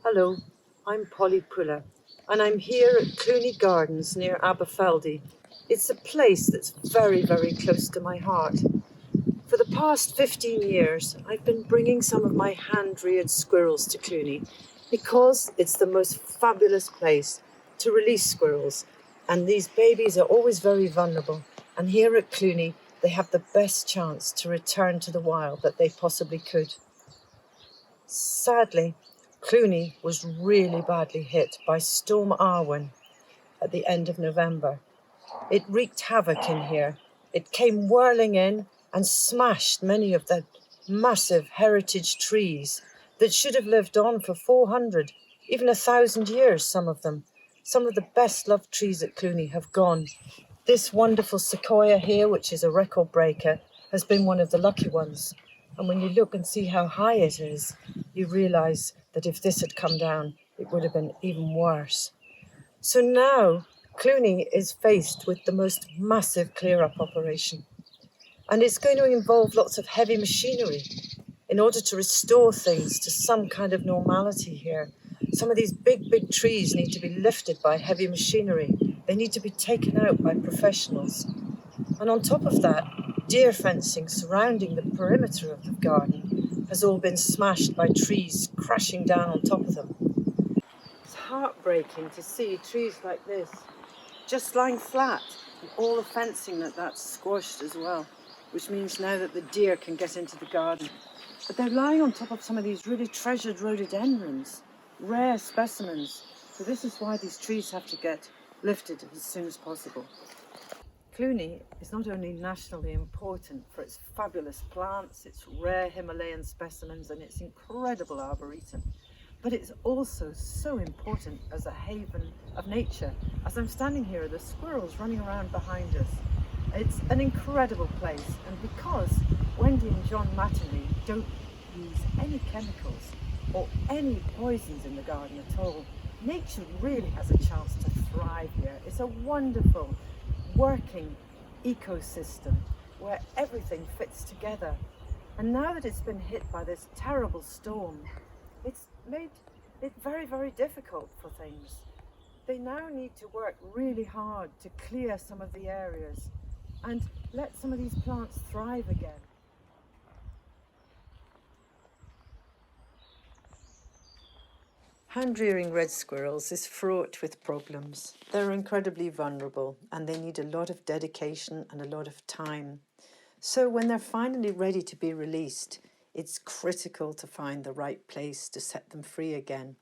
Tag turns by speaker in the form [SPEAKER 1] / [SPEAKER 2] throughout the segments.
[SPEAKER 1] Hello, I'm Polly Pullar, and I'm here at Cluny Gardens near Aberfeldy. It's a place that's very, very close to my heart. For the past 15 years, I've been bringing some of my hand-reared squirrels to Cluny because it's the most fabulous place to release squirrels, and these babies are always very vulnerable. And here at Cluny, they have the best chance to return to the wild that they possibly could. Sadly, Cluny was really badly hit by Storm Arwen at the end of November. It wreaked havoc in here. It came whirling in and smashed many of the massive heritage trees that should have lived on for 400, even 1,000 years, some of them. Some of the best loved trees at Cluny have gone. This wonderful sequoia here, which is a record breaker, has been one of the lucky ones. And when you look and see how high it is, you realise that if this had come down, it would have been even worse. So now Cluny is faced with the most massive clear-up operation. And it's going to involve lots of heavy machinery in order to restore things to some kind of normality here. Some of these big, big trees need to be lifted by heavy machinery. They need to be taken out by professionals. And on top of that, deer fencing surrounding the perimeter of the garden has all been smashed by trees crashing down on top of them. It's heartbreaking to see trees like this just lying flat, and all the fencing that's squashed as well, which means now that the deer can get into the garden. But they're lying on top of some of these really treasured rhododendrons, rare specimens. So this is why these trees have to get lifted as soon as possible. Cluny is not only nationally important for its fabulous plants, its rare Himalayan specimens, and its incredible arboretum, but it's also so important as a haven of nature. As I'm standing here, the squirrels running around behind us. It's an incredible place, and because Wendy and John Mattingly don't use any chemicals or any poisons in the garden at all, nature really has a chance to thrive here. It's a wonderful working ecosystem where everything fits together. And now that it's been hit by this terrible storm, it's made it very, very difficult for things. They now need to work really hard to clear some of the areas and let some of these plants thrive again. Hand-rearing red squirrels is fraught with problems. They're incredibly vulnerable and they need a lot of dedication and a lot of time. So when they're finally ready to be released, it's critical to find the right place to set them free again.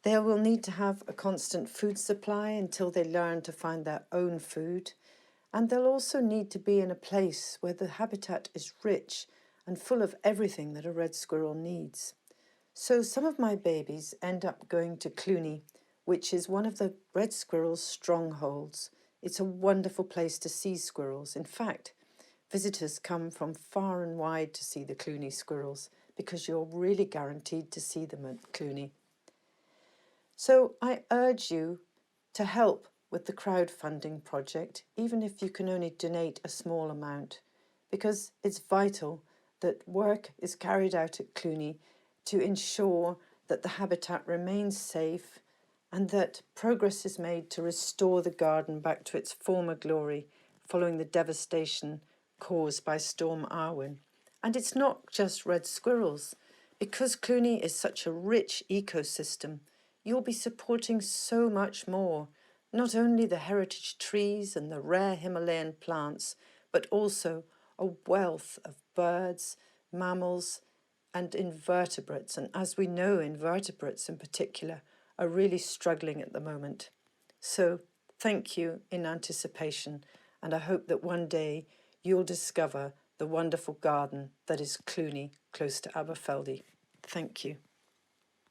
[SPEAKER 1] They will need to have a constant food supply until they learn to find their own food. And they'll also need to be in a place where the habitat is rich and full of everything that a red squirrel needs. So some of my babies end up going to Cluny, which is one of the red squirrel's strongholds. It's a wonderful place to see squirrels. In fact, visitors come from far and wide to see the Cluny squirrels because you're really guaranteed to see them at Cluny. So I urge you to help with the crowdfunding project, even if you can only donate a small amount, because it's vital that work is carried out at Cluny to ensure that the habitat remains safe and that progress is made to restore the garden back to its former glory following the devastation caused by Storm Arwen. And it's not just red squirrels. Because Cluny is such a rich ecosystem, you'll be supporting so much more, not only the heritage trees and the rare Himalayan plants, but also a wealth of birds, mammals, and invertebrates. And as we know, invertebrates in particular are really struggling at the moment. So thank you in anticipation, and I hope that one day you'll discover the wonderful garden that is Cluny, close to Aberfeldy. Thank you.